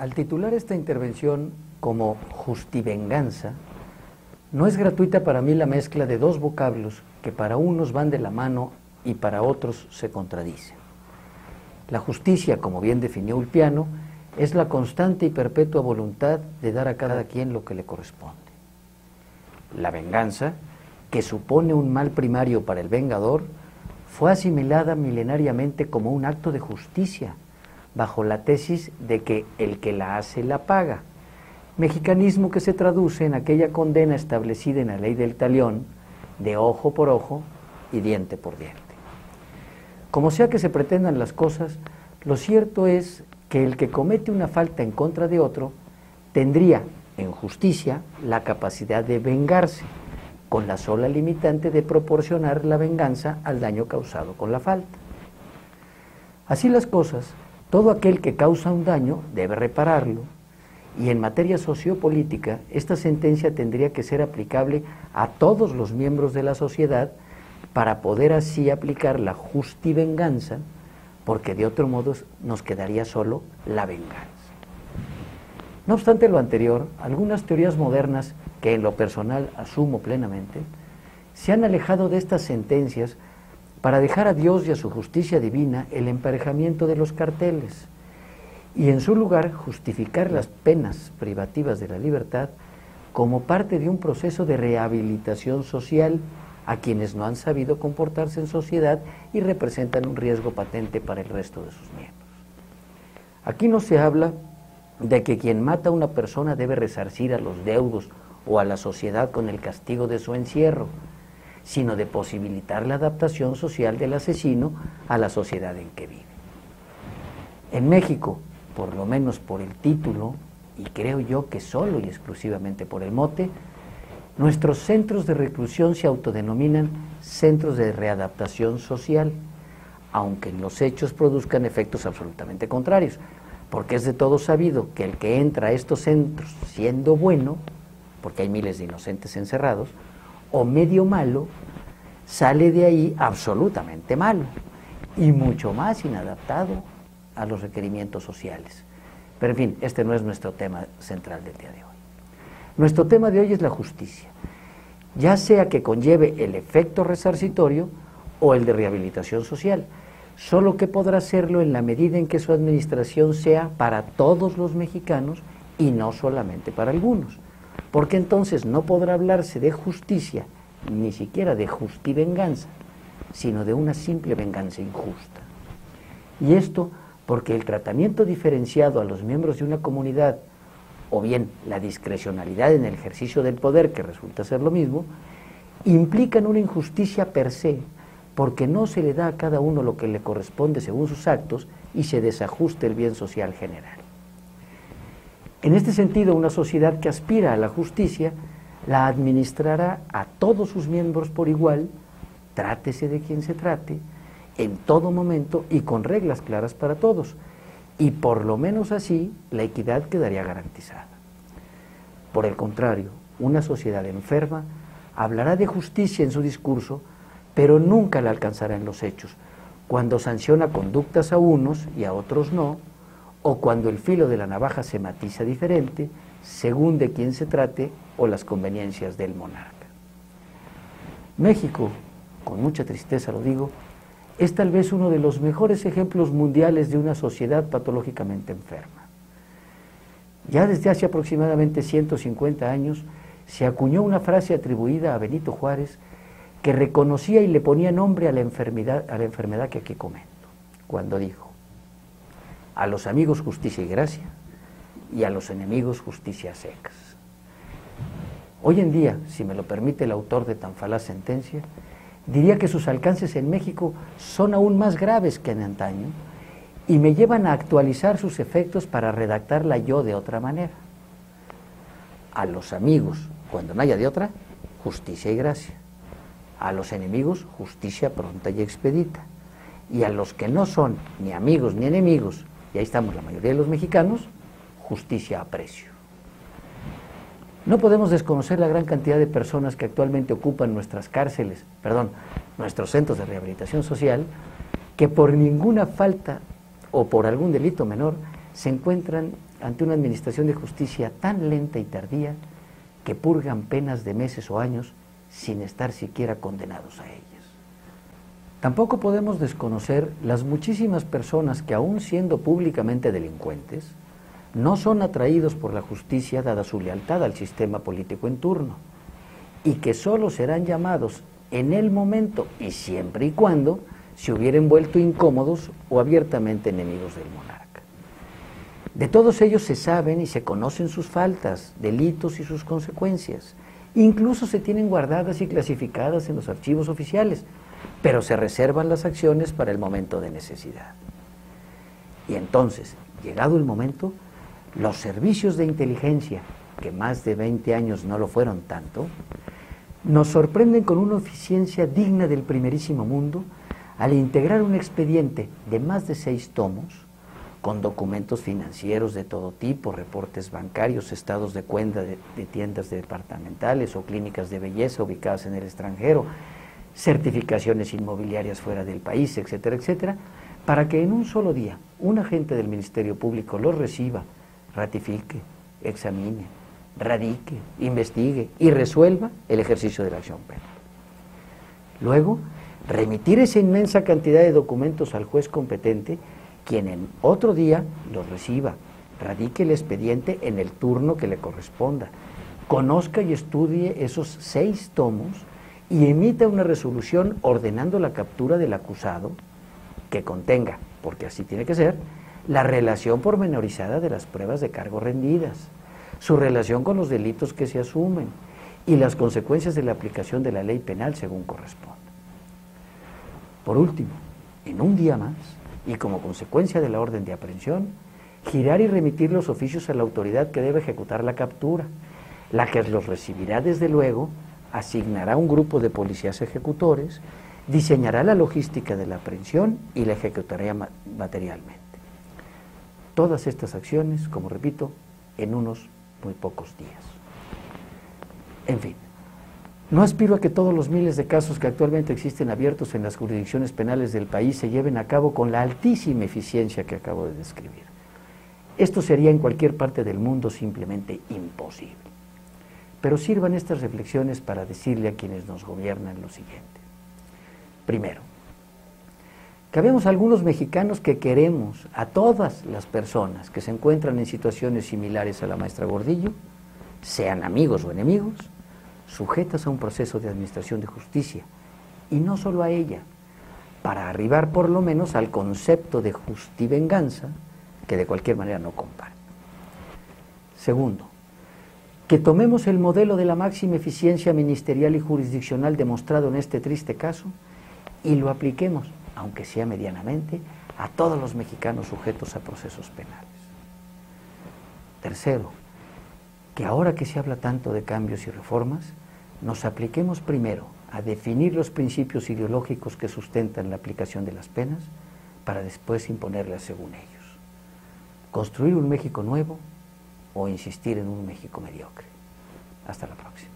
Al titular esta intervención como justivenganza, no es gratuita para mí la mezcla de dos vocablos que para unos van de la mano y para otros se contradicen. La justicia, como bien definió Ulpiano, es la constante y perpetua voluntad de dar a cada quien lo que le corresponde. La venganza, que supone un mal primario para el vengador, fue asimilada milenariamente como un acto de justicia, bajo la tesis de que el que la hace la paga, mexicanismo que se traduce en aquella condena establecida en la ley del talión de ojo por ojo y diente por diente. Como sea que se pretendan las cosas, lo cierto es que el que comete una falta en contra de otro tendría, en justicia, la capacidad de vengarse, con la sola limitante de proporcionar la venganza al daño causado con la falta. Así las cosas, todo aquel que causa un daño debe repararlo, y en materia sociopolítica, esta sentencia tendría que ser aplicable a todos los miembros de la sociedad para poder así aplicar la justivenganza, porque de otro modo nos quedaría solo la venganza. No obstante lo anterior, algunas teorías modernas, que en lo personal asumo plenamente, se han alejado de estas sentencias para dejar a Dios y a su justicia divina el emparejamiento de los carteles, y en su lugar justificar las penas privativas de la libertad como parte de un proceso de rehabilitación social a quienes no han sabido comportarse en sociedad y representan un riesgo patente para el resto de sus miembros. Aquí no se habla de que quien mata a una persona debe resarcir a los deudos o a la sociedad con el castigo de su encierro, sino de posibilitar la adaptación social del asesino a la sociedad en que vive. En México, por lo menos por el título, y creo yo que solo y exclusivamente por el mote, nuestros centros de reclusión se autodenominan centros de readaptación social, aunque en los hechos produzcan efectos absolutamente contrarios, porque es de todo sabido que el que entra a estos centros siendo bueno, porque hay miles de inocentes encerrados, o medio malo, sale de ahí absolutamente malo, y mucho más inadaptado a los requerimientos sociales. Pero en fin, este no es nuestro tema central del día de hoy. Nuestro tema de hoy es la justicia, ya sea que conlleve el efecto resarcitorio o el de rehabilitación social, solo que podrá hacerlo en la medida en que su administración sea para todos los mexicanos y no solamente para algunos, porque entonces no podrá hablarse de justicia, ni siquiera de justivenganza, sino de una simple venganza injusta. Y esto porque el tratamiento diferenciado a los miembros de una comunidad, o bien la discrecionalidad en el ejercicio del poder, que resulta ser lo mismo, implican una injusticia per se, porque no se le da a cada uno lo que le corresponde según sus actos y se desajusta el bien social general. En este sentido, una sociedad que aspira a la justicia la administrará a todos sus miembros por igual, trátese de quien se trate, en todo momento y con reglas claras para todos, y por lo menos así la equidad quedaría garantizada. Por el contrario, una sociedad enferma hablará de justicia en su discurso, pero nunca la alcanzará en los hechos, cuando sanciona conductas a unos y a otros no, o cuando el filo de la navaja se matiza diferente, según de quién se trate o las conveniencias del monarca. México, con mucha tristeza lo digo, es tal vez uno de los mejores ejemplos mundiales de una sociedad patológicamente enferma. Ya desde hace aproximadamente 150 años se acuñó una frase atribuida a Benito Juárez que reconocía y le ponía nombre a la enfermedad que aquí comento, cuando dijo: a los amigos justicia y gracia, y a los enemigos justicia a secas. Hoy en día, si me lo permite el autor de tan falaz sentencia, diría que sus alcances en México son aún más graves que en antaño y me llevan a actualizar sus efectos para redactarla yo de otra manera. A los amigos, cuando no haya de otra, justicia y gracia. A los enemigos, justicia pronta y expedita. Y a los que no son ni amigos ni enemigos, y ahí estamos la mayoría de los mexicanos, justicia a precio. No podemos desconocer la gran cantidad de personas que actualmente ocupan nuestros centros de rehabilitación social, que por ninguna falta o por algún delito menor se encuentran ante una administración de justicia tan lenta y tardía que purgan penas de meses o años sin estar siquiera condenados a ellas. Tampoco podemos desconocer las muchísimas personas que, aun siendo públicamente delincuentes, no son atraídos por la justicia dada su lealtad al sistema político en turno, y que solo serán llamados en el momento y siempre y cuando se hubieran vuelto incómodos o abiertamente enemigos del monarca. De todos ellos se saben y se conocen sus faltas, delitos y sus consecuencias. Incluso se tienen guardadas y clasificadas en los archivos oficiales, pero se reservan las acciones para el momento de necesidad. Y entonces, llegado el momento, los servicios de inteligencia, que más de 20 años no lo fueron tanto, nos sorprenden con una eficiencia digna del primerísimo mundo al integrar un expediente de más de 6 tomos, con documentos financieros de todo tipo, reportes bancarios, estados de cuenta de tiendas departamentales o clínicas de belleza ubicadas en el extranjero, certificaciones inmobiliarias fuera del país, etcétera, etcétera, para que en un solo día un agente del Ministerio Público los reciba, ratifique, examine, radique, investigue y resuelva el ejercicio de la acción penal. Luego, remitir esa inmensa cantidad de documentos al juez competente, quien en otro día los reciba, radique el expediente en el turno que le corresponda, conozca y estudie esos 6 tomos y emita una resolución ordenando la captura del acusado que contenga, porque así tiene que ser, la relación pormenorizada de las pruebas de cargo rendidas, su relación con los delitos que se asumen y las consecuencias de la aplicación de la ley penal según corresponda. Por último, en un día más, y como consecuencia de la orden de aprehensión, girar y remitir los oficios a la autoridad que debe ejecutar la captura, la que los recibirá desde luego, asignará un grupo de policías ejecutores, diseñará la logística de la aprehensión y la ejecutará materialmente. Todas estas acciones, como repito, en unos muy pocos días. En fin, no aspiro a que todos los miles de casos que actualmente existen abiertos en las jurisdicciones penales del país se lleven a cabo con la altísima eficiencia que acabo de describir. Esto sería en cualquier parte del mundo simplemente imposible. Pero sirvan estas reflexiones para decirle a quienes nos gobiernan lo siguiente. Primero, que habemos algunos mexicanos que queremos a todas las personas que se encuentran en situaciones similares a la maestra Gordillo, sean amigos o enemigos, sujetas a un proceso de administración de justicia, y no solo a ella, para arribar por lo menos al concepto de justivenganza, que de cualquier manera no comparto. Segundo, que tomemos el modelo de la máxima eficiencia ministerial y jurisdiccional demostrado en este triste caso y lo apliquemos, aunque sea medianamente, a todos los mexicanos sujetos a procesos penales. Tercero, que ahora que se habla tanto de cambios y reformas, nos apliquemos primero a definir los principios ideológicos que sustentan la aplicación de las penas para después imponerlas según ellos. Construir un México nuevo o insistir en un México mediocre. Hasta la próxima.